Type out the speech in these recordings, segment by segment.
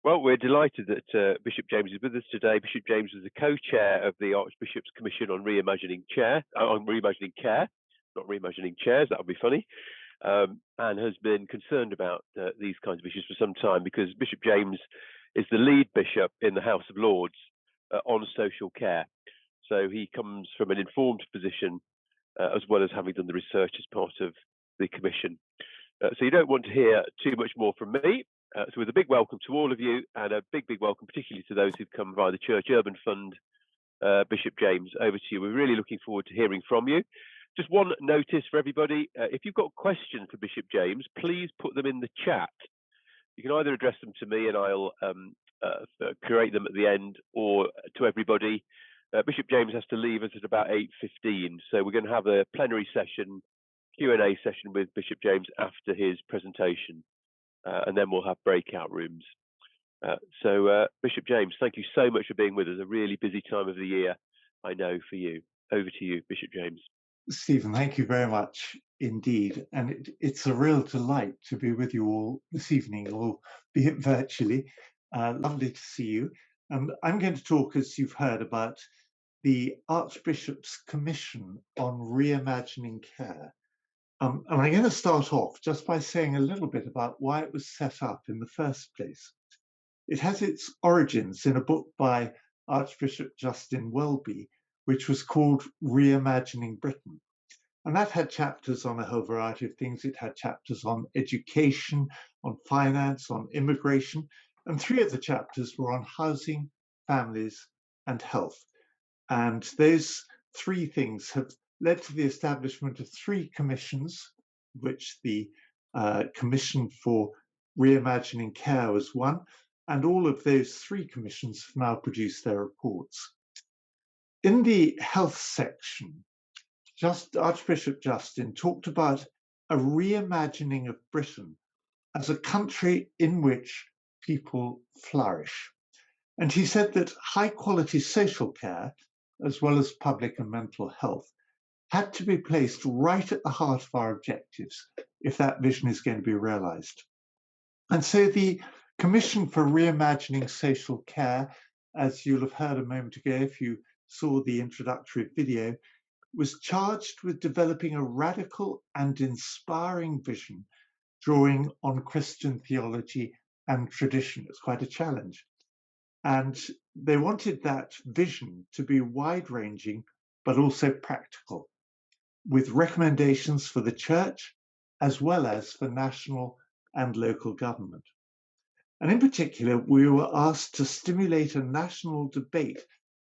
Well, we're delighted that Bishop James is with us today. Bishop James is the co-chair of the Archbishops Commission on Reimagining Care, not reimagining chairs. That would be funny, and has been concerned about these kinds of issues for some time because Bishop James is the lead bishop in the House of Lords on social care. So he comes from an informed position as well as having done the research as part of the commission. So you don't want to hear too much more from me. So with a big welcome to all of you, and a big welcome particularly to those who've come via the Church Urban Fund, Bishop James, over to you. We're really looking forward to hearing from you. Just one notice for everybody. If you've got questions for Bishop James, please put them in the chat. You can either address them to me and I'll create them at the end, or to everybody. Bishop James has to leave us at about 8:15, so we're going to have a plenary session, Q&A session with Bishop James after his presentation. And then we'll have breakout rooms. So Bishop James, thank you so much for being with us. A really busy time of the year, I know, for you. Over to you, Bishop James. Stephen, thank you very much indeed. And it's a real delight to be with you all this evening, albeit virtually. Lovely to see you. I'm going to talk, as you've heard, about the Archbishops Commission on Reimagining Care. And I'm going to start off just by saying a little bit about why it was set up in the first place. It has its origins in a book by Archbishop Justin Welby, which was called Reimagining Britain. And that had chapters on a whole variety of things. It had chapters on education, on finance, on immigration, and 3 of the chapters were on housing, families, and health. And those 3 things have led to the establishment of 3 commissions, which the Commission for Reimagining Care was one, and all of those 3 commissions have now produced their reports. In the health section, Archbishop Justin talked about a reimagining of Britain as a country in which people flourish. And he said that high-quality social care, as well as public and mental health, had to be placed right at the heart of our objectives if that vision is going to be realized. And so the Commission for Reimagining Social Care, as you'll have heard a moment ago if you saw the introductory video, was charged with developing a radical and inspiring vision, drawing on Christian theology and tradition. It's quite a challenge. And they wanted that vision to be wide-ranging, but also practical, with recommendations for the church, as well as for national and local government. And in particular, we were asked to stimulate a national debate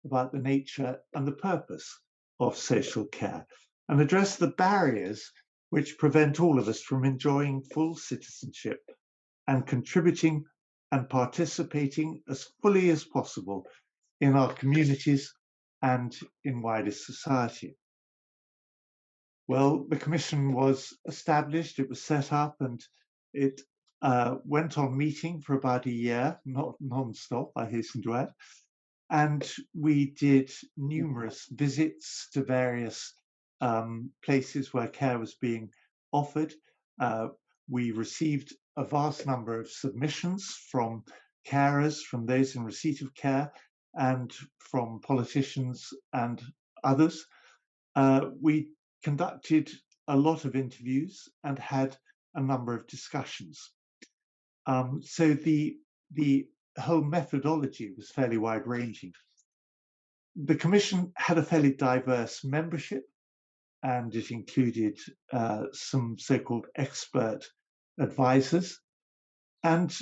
about the nature and the purpose of social care and address the barriers which prevent all of us from enjoying full citizenship and contributing and participating as fully as possible in our communities and in wider society. Well, the commission was established, it was set up, and it went on meeting for about a year, not non-stop, I hasten to add. And we did numerous visits to various places where care was being offered. We received a vast number of submissions from carers, from those in receipt of care, and from politicians and others. We conducted a lot of interviews and had a number of discussions. So the whole methodology was fairly wide-ranging. The commission had a fairly diverse membership, and it included some so-called expert advisors. And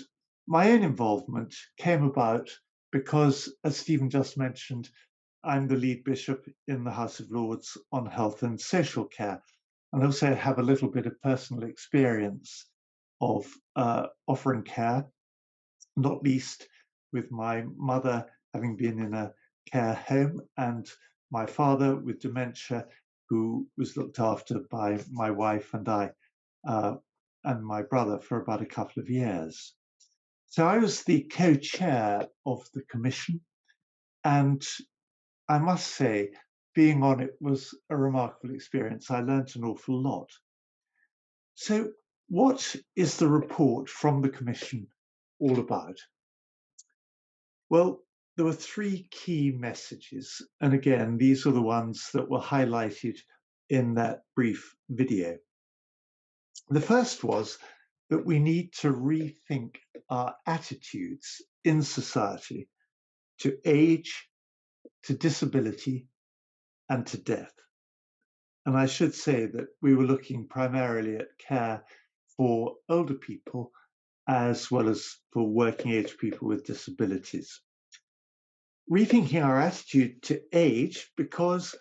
my own involvement came about because, as Stephen just mentioned, I'm the lead bishop in the House of Lords on health and social care, and also have a little bit of personal experience of offering care, not least with my mother having been in a care home and my father with dementia, who was looked after by my wife and I and my brother for about a couple of years. So I was the co-chair of the commission, and I must say, being on it was a remarkable experience. I learned an awful lot. So what is the report from the commission all about? Well, there were three key messages. And again, these are the ones that were highlighted in that brief video. The first was that we need to rethink our attitudes in society to age, to disability, and to death. And I should say that we were looking primarily at care for older people as well as for working age people with disabilities. Rethinking our attitude to age, because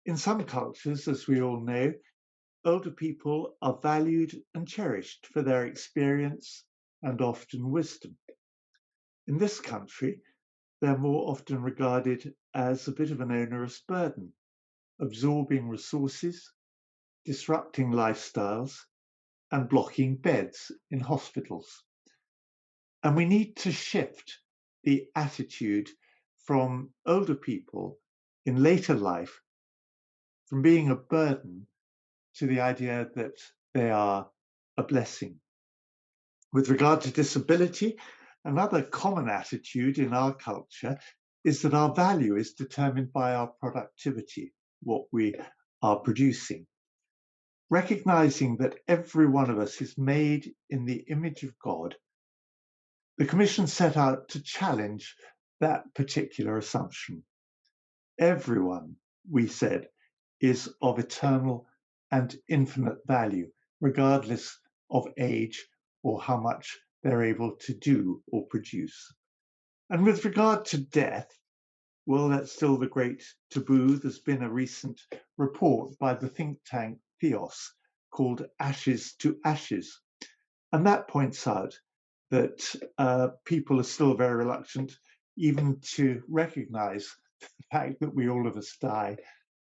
in some cultures, as we all know, older people are valued and cherished for their experience and often wisdom. In this country, they're more often regarded as a bit of an onerous burden, absorbing resources, disrupting lifestyles, and blocking beds in hospitals. And we need to shift the attitude from older people in later life from being a burden to the idea that they are a blessing. With regard to disability, another common attitude in our culture is that our value is determined by our productivity, what we are producing. Recognizing that every one of us is made in the image of God, the Commission set out to challenge that particular assumption. Everyone, we said, is of eternal and infinite value, regardless of age or how much they're able to do or produce. And with regard to death, well, that's still the great taboo. There's been a recent report by the think tank Theos called Ashes to Ashes. And that points out that people are still very reluctant even to recognize the fact that we all of us die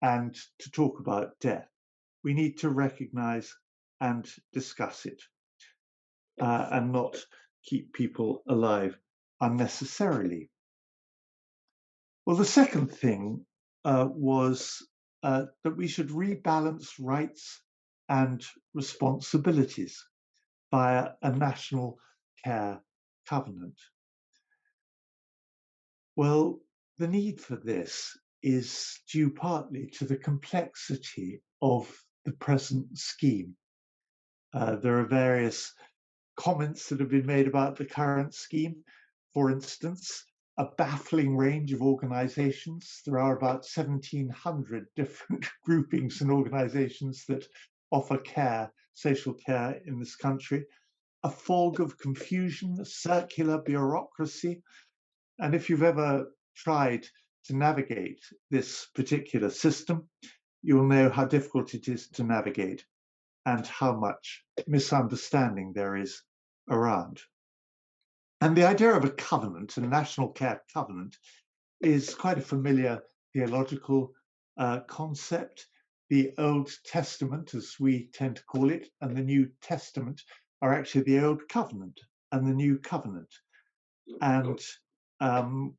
and to talk about death. We need to recognize and discuss it and not keep people alive unnecessarily. Well, the second thing was that we should rebalance rights and responsibilities via a national care covenant. Well, the need for this is due partly to the complexity of the present scheme. There are various comments that have been made about the current scheme. For instance, a baffling range of organizations. There are about 1,700 different groupings and organizations that offer care, social care in this country. A fog of confusion, a circular bureaucracy. And if you've ever tried to navigate this particular system, you'll know how difficult it is to navigate and how much misunderstanding there is around. And the idea of a covenant, a national care covenant, is quite a familiar theological concept. The Old Testament, as we tend to call it, and the New Testament are actually the Old Covenant and the New Covenant. And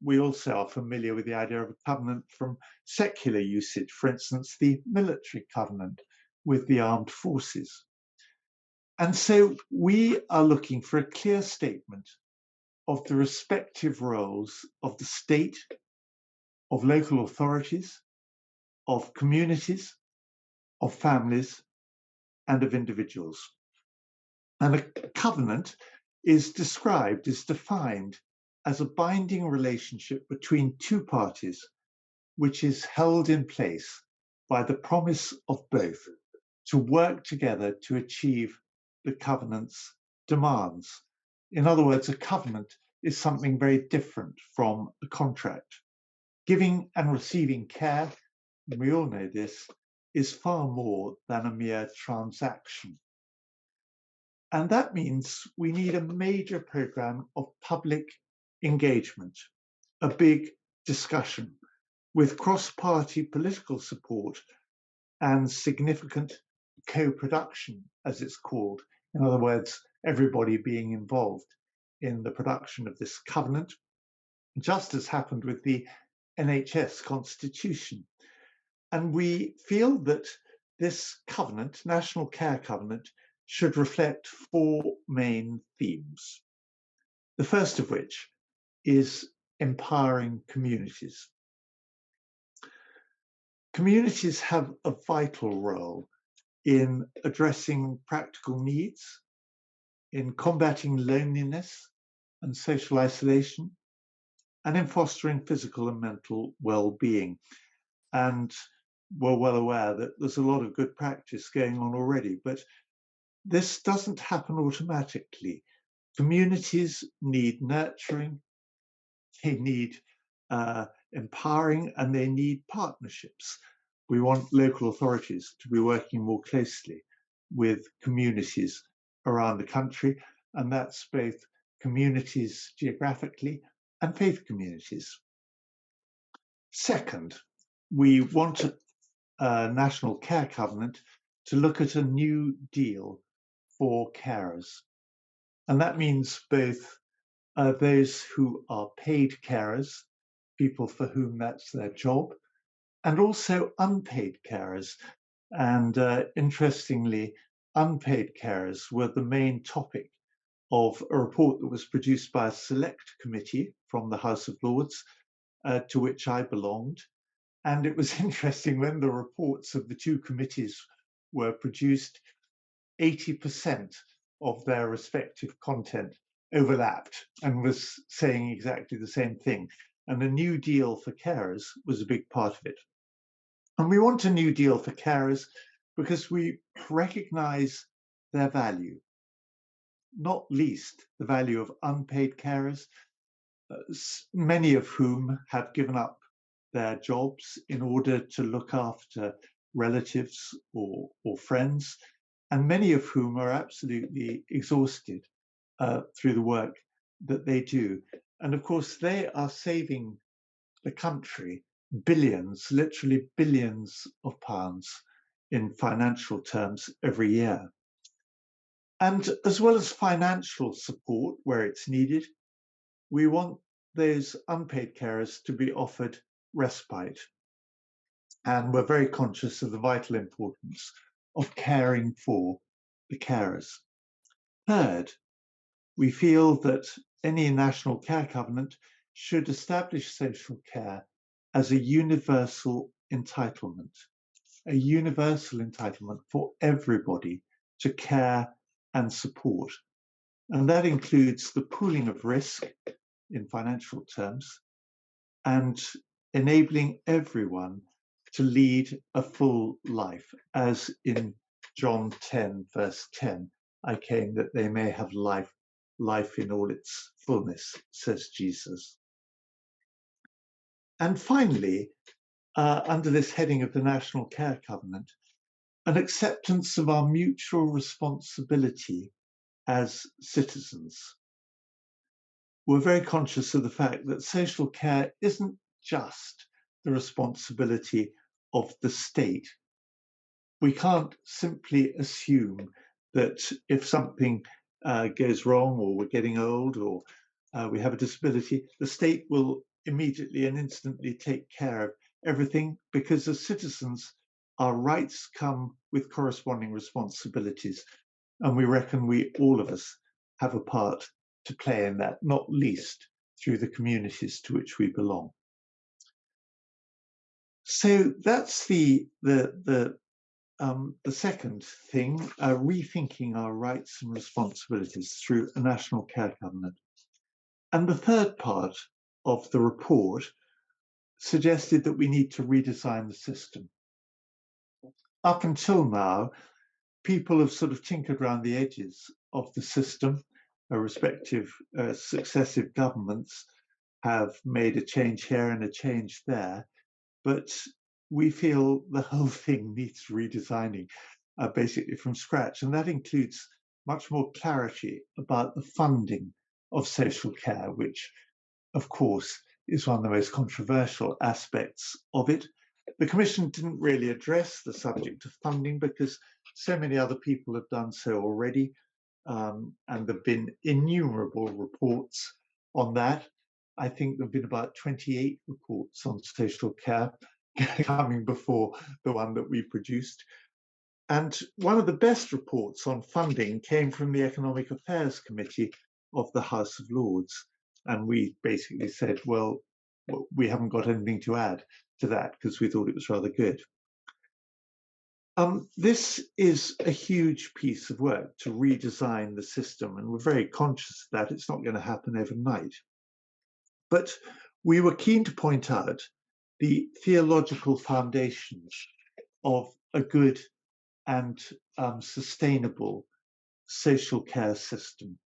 we also are familiar with the idea of a covenant from secular usage, for instance, the military covenant with the armed forces. And so we are looking for a clear statement of the respective roles of the state, of local authorities, of communities, of families, and of individuals. And a covenant is described, is defined as a binding relationship between two parties, which is held in place by the promise of both to work together to achieve the covenant's demands. In other words, a covenant is something very different from a contract. Giving and receiving care, and we all know this, is far more than a mere transaction. And that means we need a major program of public engagement, a big discussion with cross-party political support and significant co-production, as it's called. In other words, everybody being involved in the production of this covenant, just as happened with the NHS constitution. And we feel that this covenant, National Care Covenant, should reflect four main themes. The first of which is empowering communities. Communities have a vital role in addressing practical needs, in combating loneliness and social isolation, and in fostering physical and mental well-being. And we're well aware that there's a lot of good practice going on already, but this doesn't happen automatically. Communities need nurturing, they need empowering, and they need partnerships. We want local authorities to be working more closely with communities around the country, and that's both communities geographically and faith communities. Second, we want a national care covenant to look at a new deal for carers. And that means both those who are paid carers, people for whom that's their job, and also unpaid carers. And interestingly, unpaid carers were the main topic of a report that was produced by a select committee from the House of Lords, to which I belonged. And it was interesting when the reports of the two committees were produced, 80% of their respective content overlapped and was saying exactly the same thing. And a new deal for carers was a big part of it. And we want a new deal for carers because we recognize their value, not least the value of unpaid carers, many of whom have given up their jobs in order to look after relatives or friends, and many of whom are absolutely exhausted through the work that they do. And of course, they are saving the country billions, literally billions of pounds in financial terms every year. And as well as financial support where it's needed, we want those unpaid carers to be offered respite. And we're very conscious of the vital importance of caring for the carers. Third, we feel that any national care covenant should establish social care as a universal entitlement for everybody to care and support. And that includes the pooling of risk in financial terms and enabling everyone to lead a full life, as in John 10, verse 10, I came that they may have life in all its fullness, says Jesus. And finally, under this heading of the National Care Covenant, an acceptance of our mutual responsibility as citizens. We're very conscious of the fact that social care isn't just the responsibility of the state. We can't simply assume that if something goes wrong, or we're getting old, or we have a disability, the state will immediately and instantly take care of everything, because as citizens, our rights come with corresponding responsibilities. And we reckon all of us have a part to play in that, not least through the communities to which we belong. So that's the second thing, rethinking our rights and responsibilities through a national care covenant. And the third part of the report suggested that we need to redesign the system. Up until now, people have sort of tinkered around the edges of the system. Respective successive governments have made a change here and a change there, but we feel the whole thing needs redesigning, basically from scratch. And that includes much more clarity about the funding of social care, which, of course, is one of the most controversial aspects of it. The Commission didn't really address the subject of funding because so many other people have done so already. And there have been innumerable reports on that. I think there have been about 28 reports on social care coming before the one that we produced. And one of the best reports on funding came from the Economic Affairs Committee of the House of Lords. And we basically said, well, we haven't got anything to add to that because we thought it was rather good. This is a huge piece of work to redesign the system, and we're very conscious that it's not going to happen overnight. But we were keen to point out the theological foundations of a good and sustainable social care system.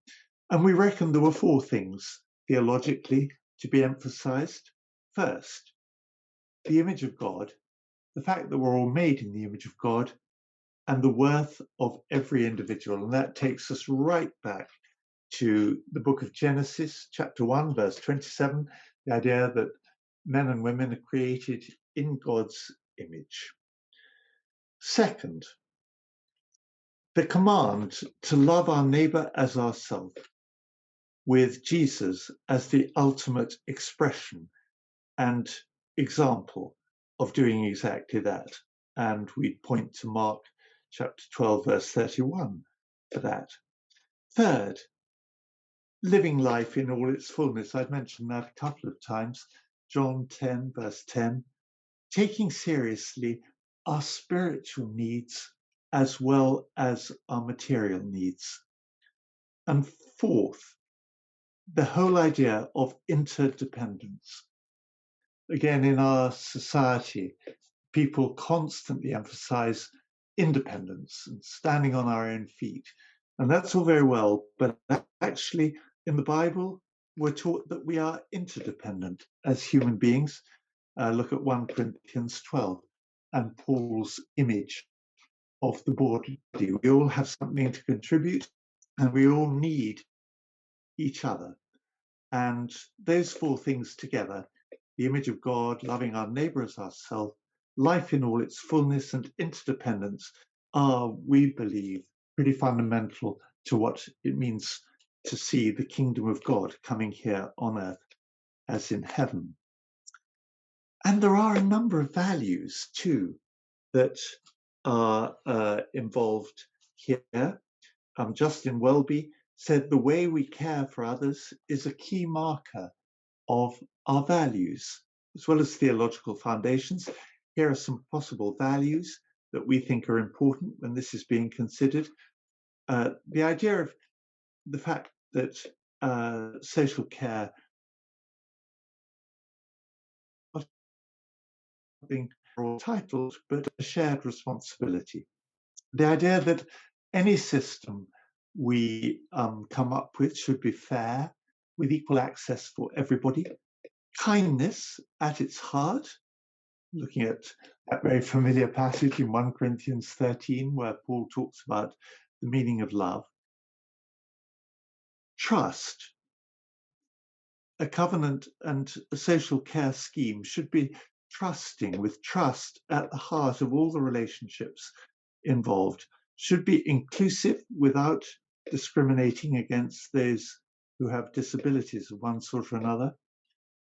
And we reckon there were four things theologically to be emphasized. First, the image of God, the fact that we're all made in the image of God, and the worth of every individual. And that takes us right back to the book of Genesis, chapter 1, verse 27, the idea that men and women are created in God's image. Second, the command to love our neighbor as ourselves, with Jesus as the ultimate expression and example of doing exactly that. And we point to Mark chapter 12, verse 31 for that. Third, living life in all its fullness. I've mentioned that a couple of times. John 10, verse 10, taking seriously our spiritual needs as well as our material needs. And fourth, the whole idea of interdependence. Again, in our society, people constantly emphasize independence and standing on our own feet. And that's all very well, but actually in the Bible, we're taught that we are interdependent as human beings. Look at 1 Corinthians 12 and Paul's image of the body. We all have something to contribute and we all need each other. And those four things together, the image of God, loving our neighbor as ourselves, life in all its fullness and interdependence are, we believe, pretty fundamental to what it means to see the kingdom of God coming here on earth as in heaven. And there are a number of values too that are involved here. Justin Welby said the way we care for others is a key marker of our values, as well as theological foundations. Here are some possible values that we think are important when this is being considered. The idea of the fact that social care is not being titled, but a shared responsibility. The idea that any system we come up with should be fair, with equal access for everybody. Kindness at its heart, looking at that very familiar passage in 1 Corinthians 13, where Paul talks about the meaning of love. Trust. A covenant and a social care scheme should be trusting, with trust at the heart of all the relationships involved, should be inclusive without discriminating against those who have disabilities of one sort or another.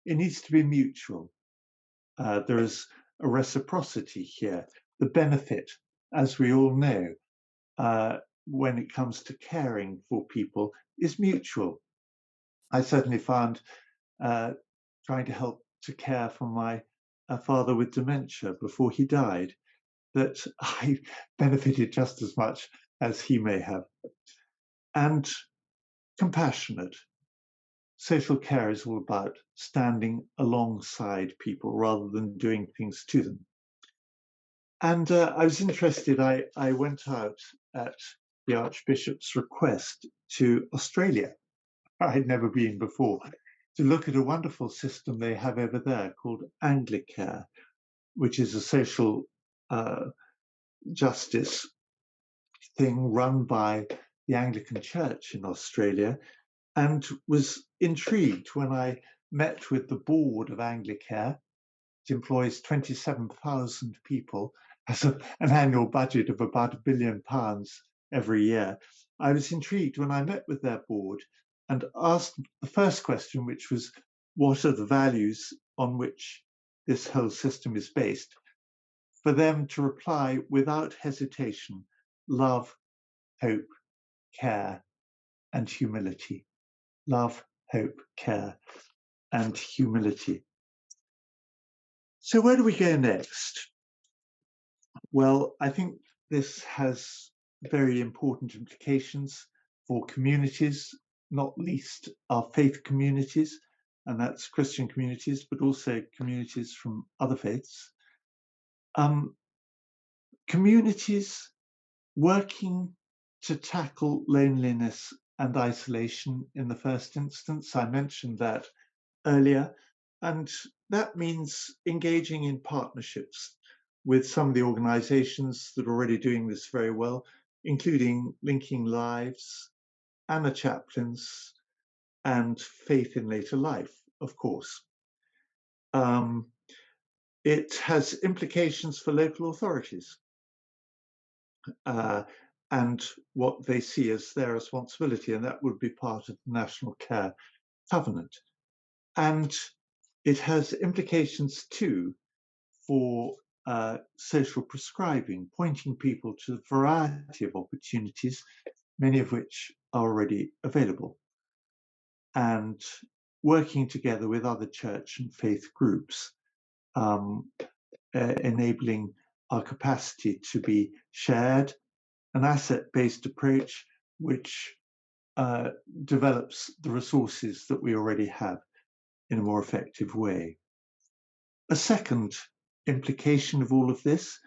It needs to be mutual. There is a reciprocity here. The benefit, as we all know, when it comes to caring for people, is mutual. I certainly found trying to help to care for my father with dementia before he died, that I benefited just as much as he may have. And compassionate. Social care is all about standing alongside people rather than doing things to them. And I was interested, I went out at the Archbishop's request to Australia. I had never been before, to look at a wonderful system they have over there called Anglicare, which is a social justice thing run by the Anglican Church in Australia, and was intrigued when I met with the board of Anglicare. It employs 27,000 people, has an annual budget of about £1 billion every year. I was intrigued when I met with their board and asked the first question, which was, what are the values on which this whole system is based? For them to reply without hesitation, love, hope, care, and humility. Love, hope, care, and humility. So where do we go next? Well, I think this has very important implications for communities, not least our faith communities, and that's Christian communities, but also communities from other faiths. Communities working to tackle loneliness and isolation in the first instance. I mentioned that earlier, and that means engaging in partnerships with some of the organizations that are already doing this very well, including Linking Lives, Anna Chaplains, and Faith in Later Life, of course. It has implications for local authorities and what they see as their responsibility, and that would be part of the National Care Covenant. And it has implications too for social prescribing, pointing people to a variety of opportunities, many of which are already available, and working together with other church and faith groups, enabling our capacity to be shared, an asset-based approach which develops the resources that we already have in a more effective way. A second implication of all of this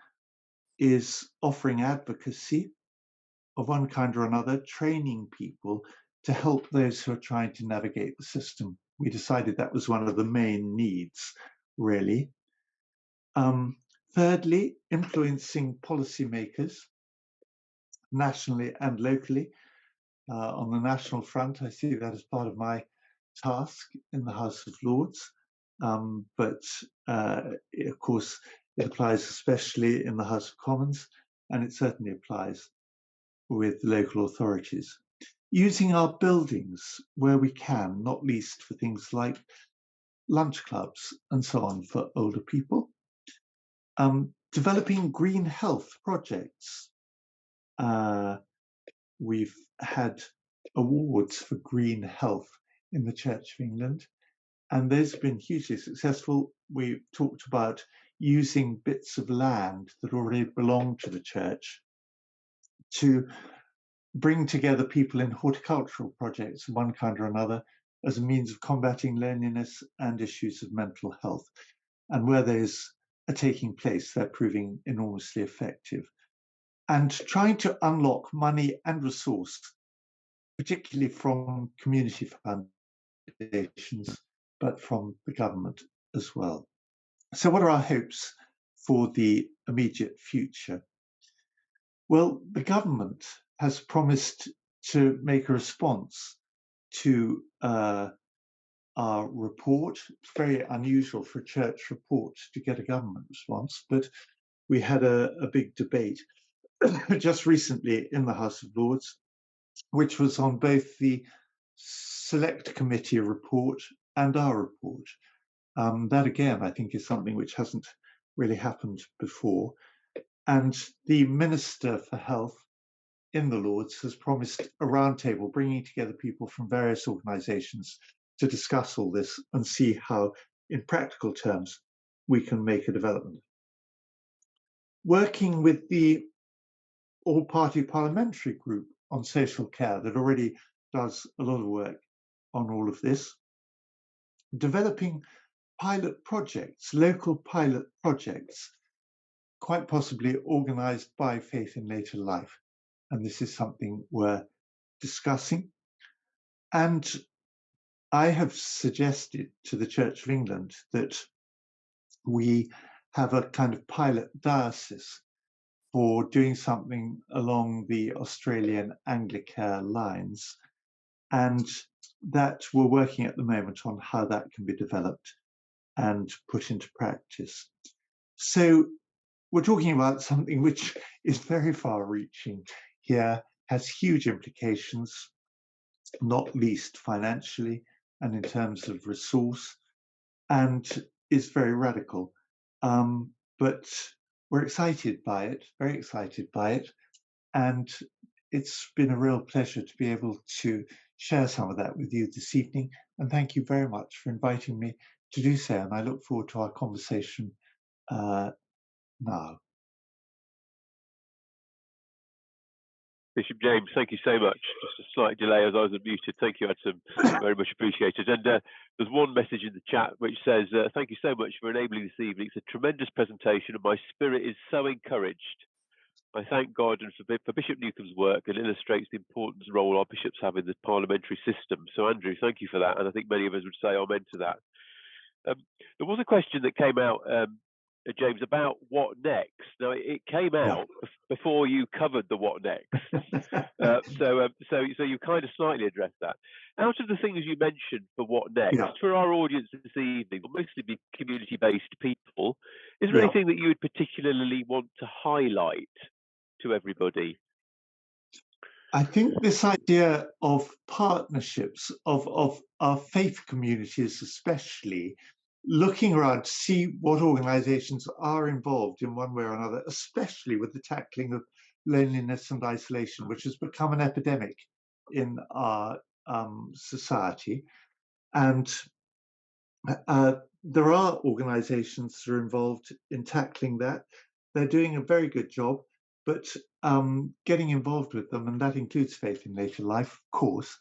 is offering advocacy of one kind or another, training people to help those who are trying to navigate the system. We decided that was one of the main needs, really. Thirdly, influencing policymakers nationally and locally. On the national front, I see that as part of my task in the House of Lords, but of course it applies especially in the House of Commons, and it certainly applies with local authorities. Using our buildings where we can, not least for things like lunch clubs and so on for older people. Developing green health projects. We've had awards for green health in the Church of England, and those have been hugely successful. We've talked about using bits of land that already belong to the church to bring together people in horticultural projects of one kind or another as a means of combating loneliness and issues of mental health. And where those are taking place, they're proving enormously effective. And trying to unlock money and resource, particularly from community foundations, but from the government as well. So what are our hopes for the immediate future? Well, the government has promised to make a response to our report. It's very unusual for a church report to get a government response, but we had a big debate just recently in the House of Lords, which was on both the Select Committee report and our report. That again, I think, is something which hasn't really happened before. And the Minister for Health in the Lords has promised a roundtable bringing together people from various organisations to discuss all this and see how, in practical terms, we can make a development. Working with the all-party parliamentary group on social care that already does a lot of work on all of this, developing pilot projects, local pilot projects, quite possibly organised by Faith in Later Life. And this is something we're discussing. And I have suggested to the Church of England that we have a kind of pilot diocese for doing something along the Australian Anglicare lines. And that we're working at the moment on how that can be developed and put into practice. So we're talking about something which is very far-reaching here, has huge implications, not least financially and in terms of resource, and is very radical. But we're excited by it, very excited by it, and it's been a real pleasure to be able to share some of that with you this evening. And thank you very much for inviting me to do so. And I look forward to our conversation now. Bishop James, thank you so much. Just a slight delay as I was unmuted. Thank you, Adam. Very much appreciated. And there's one message in the chat which says, thank you so much for enabling this evening. It's a tremendous presentation and my spirit is so encouraged. I thank God and for Bishop Newcome's work and illustrates the important role our bishops have in the parliamentary system. So Andrew, thank you for that. And I think many of us would say amen to that. There was a question that came out, James, about what next. Now, it came out before you covered the what next. So you kind of slightly addressed that. Out of the things you mentioned for what next, for our audience this evening, will mostly be community-based people, is there anything that you would particularly want to highlight to everybody? I think this idea of partnerships, of our faith communities especially, looking around to see what organizations are involved in one way or another, especially with the tackling of loneliness and isolation, which has become an epidemic in our society. And there are organizations that are involved in tackling that. They're doing a very good job, but getting involved with them, and that includes faith in later life, of course,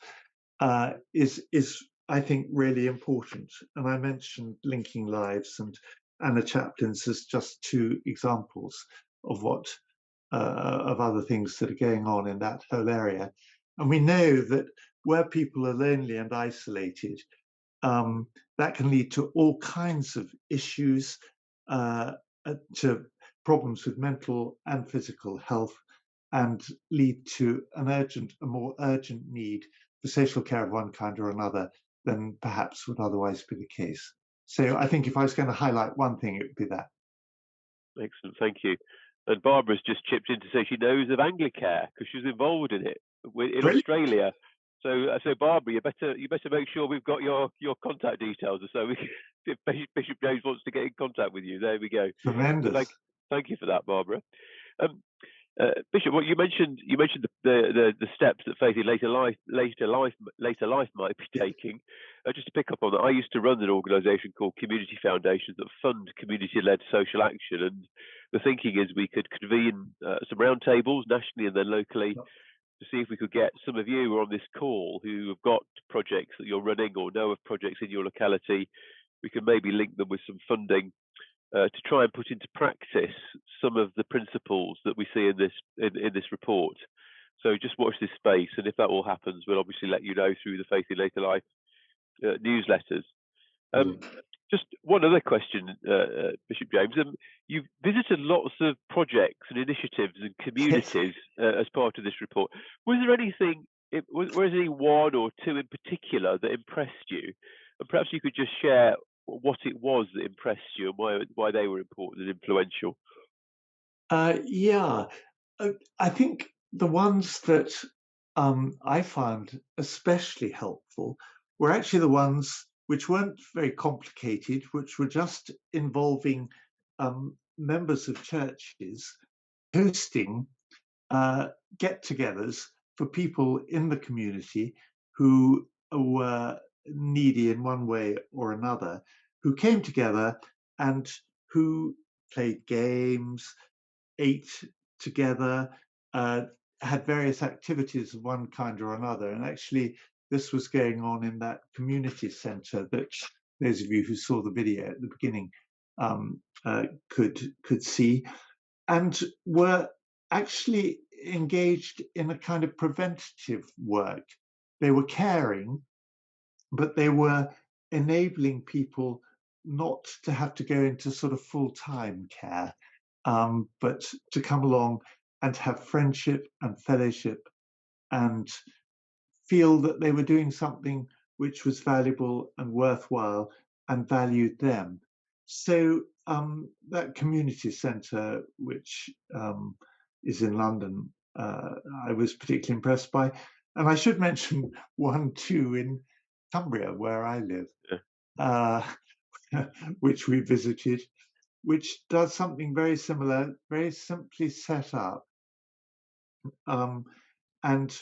is I think really important. And I mentioned Linking Lives and Anna Chaplains as just two examples of what of other things that are going on in that whole area. And we know that where people are lonely and isolated, that can lead to all kinds of issues, to problems with mental and physical health, and lead to a more urgent need for social care of one kind or another than perhaps would otherwise be the case. So I think if I was going to highlight one thing, it would be that. Excellent, thank you. And Barbara's just chipped in to say she knows of Anglicare because she's involved in it in Australia. So Barbara, you better make sure we've got your contact details, so if Bishop James wants to get in contact with you, there we go. Tremendous. So thank you for that, Barbara. Bishop, what you mentioned the steps that faith in later life might be taking. Just to pick up on that, I used to run an organisation called Community Foundations that fund community-led social action, and the thinking is we could convene some roundtables nationally and then locally to see if we could get some of you who are on this call who have got projects that you're running or know of projects in your locality. We can maybe link them with some funding to try and put into practice some of the principles that we see in this report. So just watch this space, and if that all happens, we'll obviously let you know through the Faith in Later Life newsletters. Just one other question, Bishop James. You've visited lots of projects and initiatives and communities as part of this report. Was there anything, was there any one or two in particular that impressed you? And perhaps you could just share what it was that impressed you and why they were important and influential. I think the ones that I found especially helpful were actually the ones which weren't very complicated, which were just involving members of churches hosting get-togethers for people in the community who were needy in one way or another, who came together and who played games, ate together, had various activities of one kind or another. And actually, this was going on in that community centre that those of you who saw the video at the beginning could see, and were actually engaged in a kind of preventative work. They were caring, but they were enabling people not to have to go into sort of full-time care, but to come along and have friendship and fellowship and feel that they were doing something which was valuable and worthwhile and valued them. So that community centre, which is in London, I was particularly impressed by. And I should mention one too in Cumbria, where I live, which we visited, which does something very similar, very simply set up. And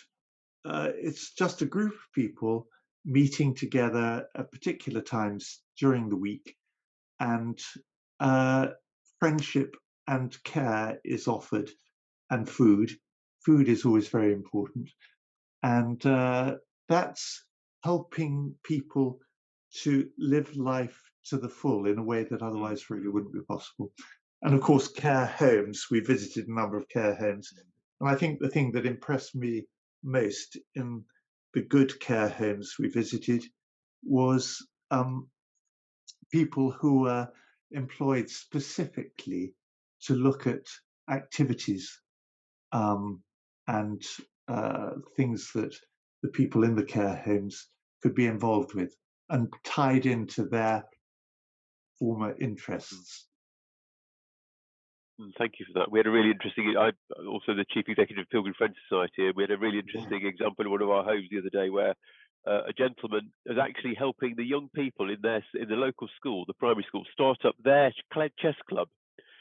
it's just a group of people meeting together at particular times during the week, and uh, friendship and care is offered, and food. Food is always very important, and that's helping people to live life to the full in a way that otherwise really wouldn't be possible. And of course, care homes. We visited a number of care homes, and I think the thing that impressed me most in the good care homes we visited was people who were employed specifically to look at activities um, and things that the people in the care homes could be involved with and tied into their former interests. Thank you for that. We had a really interesting. I'm also the chief executive of Pilgrim Friends Society, and we had a really interesting example in one of our homes the other day where a gentleman is actually helping the young people in the local school, the primary school, start up their chess club.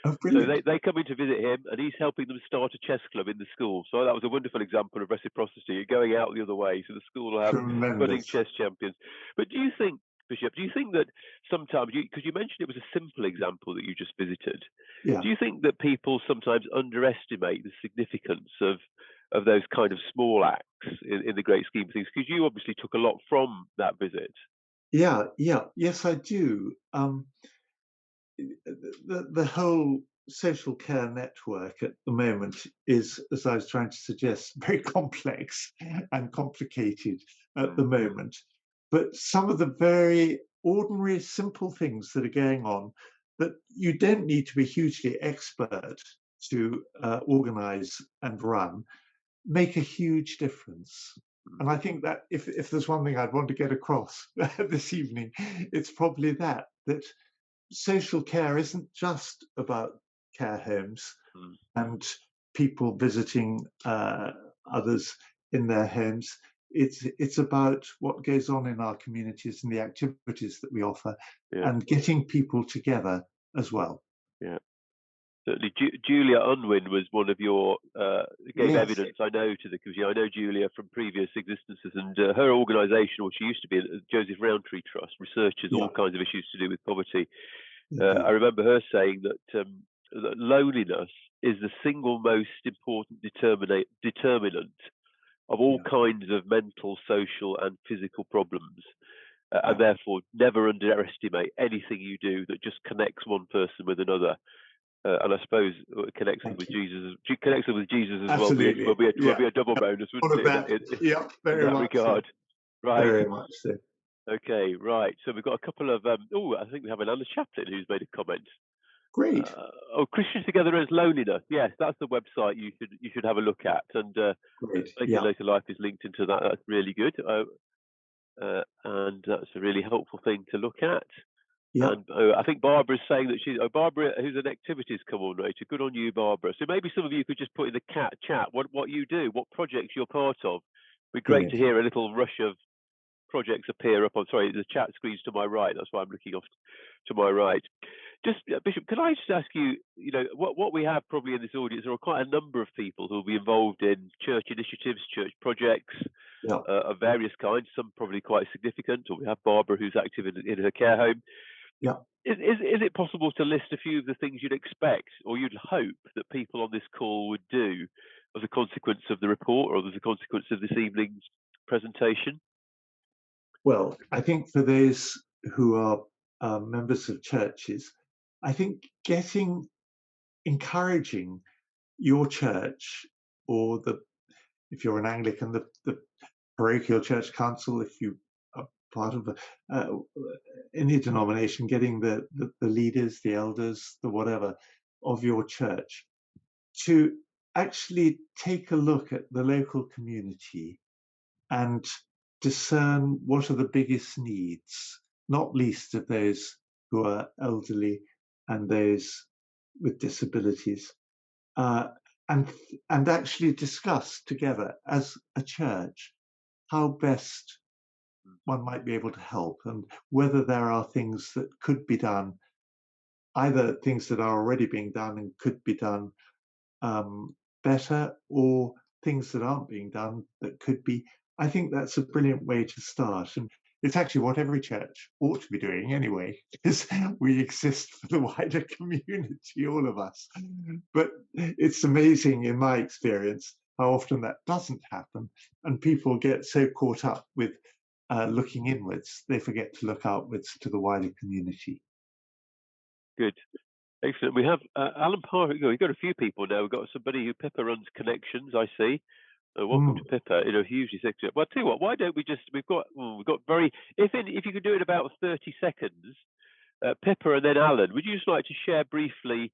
Oh, so brilliant. they come in to visit him, and he's helping them start a chess club in the school. So that was a wonderful example of reciprocity, going out the other way. So the school will have budding Tremendous. chess champions. But do you think, Bishop, do you think that sometimes, because you mentioned it was a simple example that you just visited, Yeah. do you think that people sometimes underestimate the significance of those kind of small acts in the great scheme of things? Because you obviously took a lot from that visit. Yes, I do. The whole social care network at the moment is, as I was trying to suggest, very complex and complicated at the moment. But some of the very ordinary, simple things that are going on that you don't need to be hugely expert to organize and run make a huge difference. And I think that if there's one thing I'd want to get across this evening, it's probably that social care isn't just about care homes and people visiting others in their homes. It's about what goes on in our communities and the activities that we offer, and getting people together as well. Yeah. Certainly, Julia Unwin was one of your gave evidence. I know to the committee. I know Julia from previous existences, and her organisation, or she used to be, Joseph Rowntree Trust, researches all kinds of issues to do with poverty. I remember her saying that loneliness is the single most important determinant of all kinds of mental, social, and physical problems. And therefore, never underestimate anything you do that just connects one person with another. And I suppose it connects them with Jesus. Connects them with Jesus as well. Will be a double bonus, wouldn't it? Very in that much regard. So. Right. Very much so. Okay, right. So we've got a couple of. I think we have an Anna Chaplin who's made a comment. Great. Christians Together as Loneliness. Yes, that's the website you should have a look at. And Making Later Life is linked into that. That's really good. And that's a really helpful thing to look at. And I think Barbara's saying that Barbara, who's an activities coordinator. Good on you, Barbara. So maybe some of you could just put in the chat what you do, what projects you're part of. It'd be great to hear a little rush of projects appear up on. Sorry, the chat screen's to my right. That's why I'm looking off to my right. Just Bishop, can I just ask you, what we have probably in this audience, there are quite a number of people who will be involved in church initiatives, church projects of various kinds. Some probably quite significant. Or we have Barbara who's active in her care home. Is it possible to list a few of the things you'd expect or you'd hope that people on this call would do as a consequence of the report or as a consequence of this evening's presentation? Well, I think for those who are members of churches, I think encouraging your church, or if you're an Anglican, the parochial church council, if you are part of any denomination, getting the leaders, the elders, the whatever of your church to actually take a look at the local community and discern what are the biggest needs, not least of those who are elderly and those with disabilities, and actually discuss together as a church how best one might be able to help, and whether there are things that could be done, either things that are already being done and could be done better, or things that aren't being done that could be. I think that's a brilliant way to start. And it's actually what every church ought to be doing anyway, because we exist for the wider community, all of us. But it's amazing in my experience how often that doesn't happen, and people get so caught up with looking inwards, they forget to look outwards to the wider community. Good. Excellent. We have Alan Parker. We've got a few people now. We've got somebody who Pippa runs connections, I see. Welcome to Pippa. Hugely sexy. Well, I'll tell you what, why don't we just, we've got very, if you could do it about 30 seconds, Pippa and then Alan, would you just like to share briefly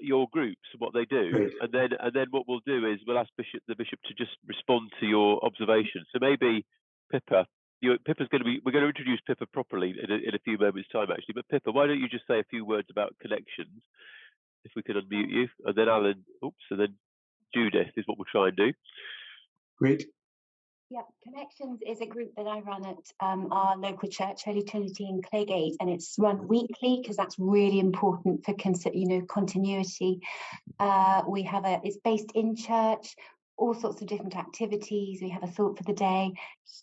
your groups and what they do? Great. And then what we'll do is we'll ask the bishop to just respond to your observations. So maybe Pippa, we're going to introduce Pippa properly in a few moments' time, actually. But Pippa, why don't you just say a few words about connections, if we could unmute you, and then Alan, and then Judith is what we'll try and do. Great. Yeah, Connections is a group that I run at our local church, Holy Trinity in Claygate, and it's run weekly because that's really important for continuity. It's based in church, all sorts of different activities. We have a thought for the day,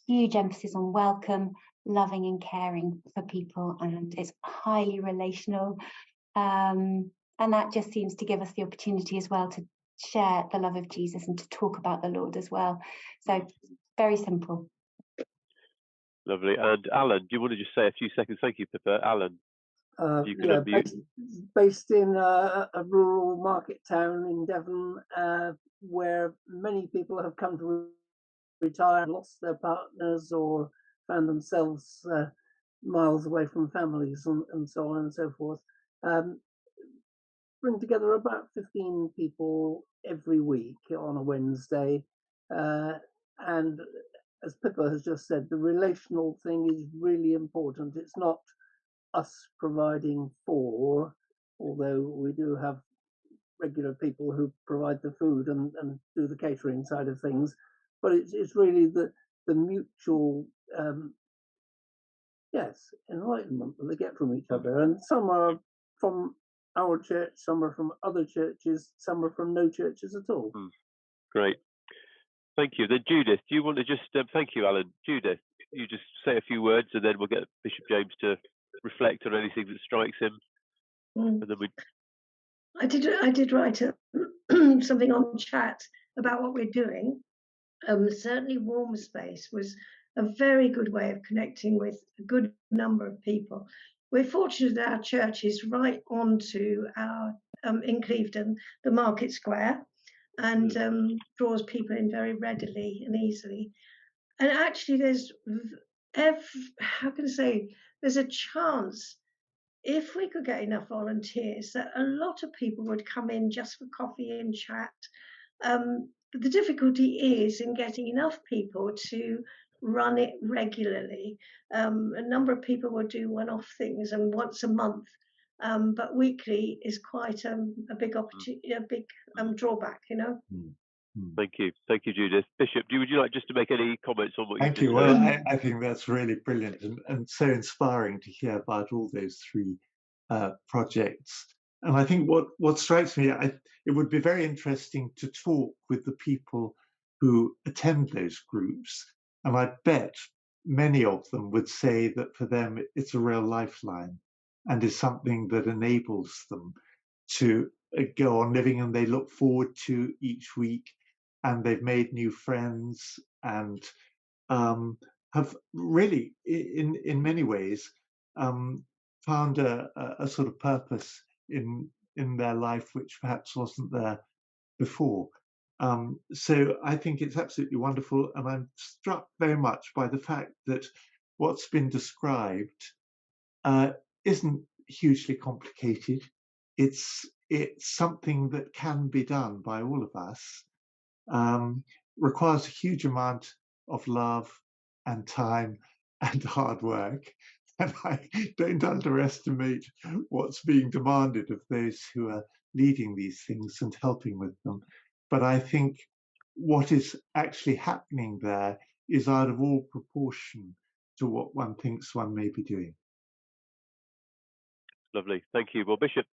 huge emphasis on welcome, loving and caring for people, and it's highly relational. And that just seems to give us the opportunity as well to share the love of Jesus and to talk about the Lord as well. So very simple. Lovely. And Alan, do you want to just say a few seconds? Thank you, Pippa. Alan, you can unmute. Based in a rural market town in Devon, where many people have come to retire, lost their partners, or found themselves miles away from families, and so on and so forth. Bring together about 15 people every week on a Wednesday. And as Pippa has just said, the relational thing is really important. It's not us providing for, although we do have regular people who provide the food and do the catering side of things, but it's really the mutual enlightenment that they get from each other. And some are from our church, some are from other churches, some are from no churches at all. Great. Thank you. Then Judith, do you want to just, thank you, Alan. Judith, you just say a few words and then we'll get Bishop James to reflect on anything that strikes him. And then I did write something on chat about what we're doing. Certainly Warm Space was a very good way of connecting with a good number of people. We're fortunate that our church is right onto our, in Clevedon, the Market Square, and draws people in very readily and easily. And actually there's, there's a chance, if we could get enough volunteers, that a lot of people would come in just for coffee and chat. But the difficulty is in getting enough people to run it regularly. A number of people will do one-off things and once a month, but weekly is quite a big opportunity, a big drawback, you know. Thank you, Judith. Bishop, would you like just to make any comments on what Thank you. Well, I think that's really brilliant and so inspiring to hear about all those three projects. And I think what strikes me, it would be very interesting to talk with the people who attend those groups. And I bet many of them would say that for them, it's a real lifeline and is something that enables them to go on living, and they look forward to each week, and they've made new friends and have really, in many ways, found a sort of purpose in their life which perhaps wasn't there before. So I think it's absolutely wonderful, and I'm struck very much by the fact that what's been described isn't hugely complicated. It's something that can be done by all of us. Requires a huge amount of love and time and hard work. And I don't underestimate what's being demanded of those who are leading these things and helping with them. But I think what is actually happening there is out of all proportion to what one thinks one may be doing. Lovely, thank you. Well, Bishop,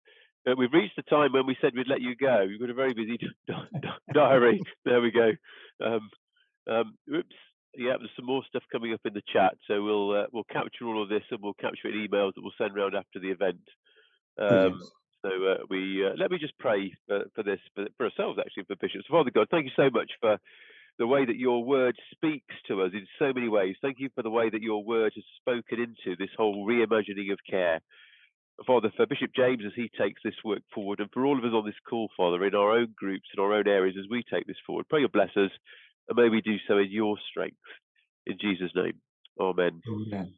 We've reached the time when we said we'd let you go. You've got a very busy diary. There we go. Oops. Yeah, there's some more stuff coming up in the chat, so we'll capture all of this and we'll capture it in emails that we'll send around after the event. Let me just pray for this, for ourselves actually, for bishops. Father God, thank you so much for the way that your word speaks to us in so many ways. Thank you for the way that your word has spoken into this whole reimagining of care. Father, for Bishop James as he takes this work forward, and for all of us on this call, Father, in our own groups, in our own areas, as we take this forward, pray you bless us, and may we do so in your strength. In Jesus' name, amen. Amen.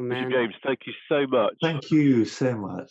Bishop James, thank you so much. Thank you so much.